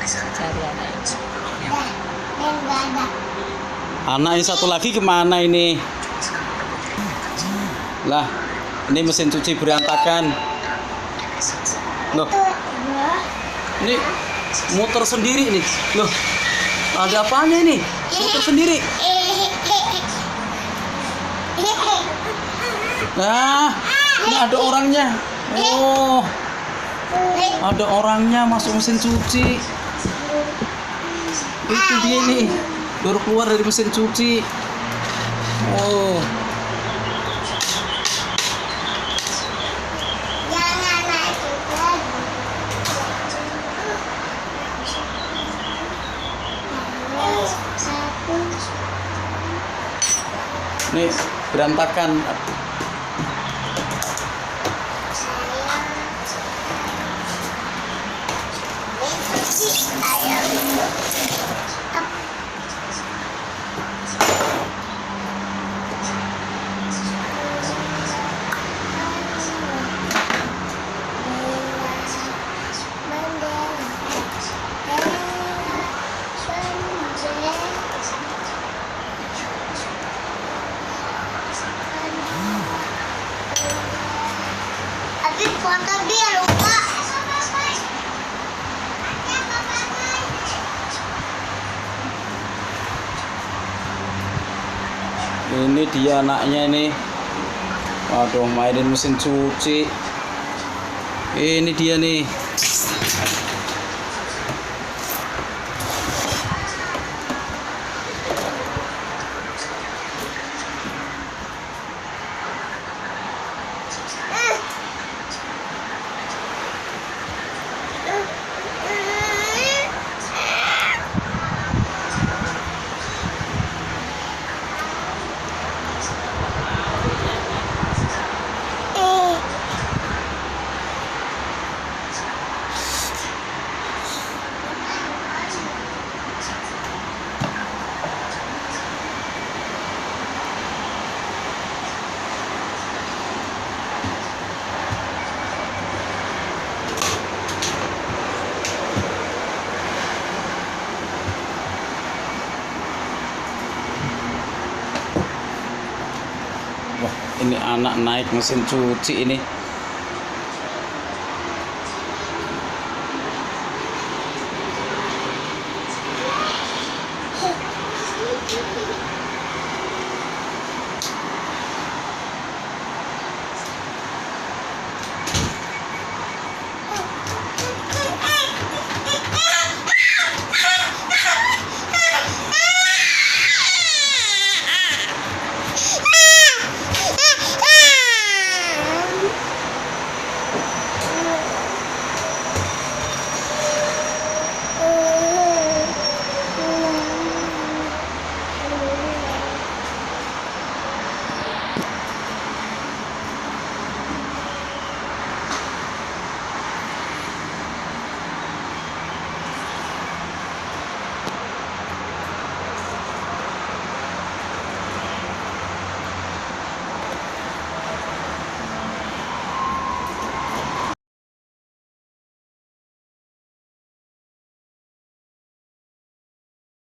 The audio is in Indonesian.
Cari anak ini. Anak yang satu lagi kemana ini? Lah, ini mesin cuci berantakan. Loh, ini motor sendiri nih. Loh, ada apanya ini? Motor sendiri. Nah, ini ada orangnya. Oh, ada orangnya masuk mesin cuci. Itu dia nih, baru keluar dari mesin cuci. Oh, ini berantakan. Foto dia lupa. Ini dia anaknya ini. Waduh, mainin mesin cuci. Ini dia nih. Wah, ini anak naik mesin cuci ini.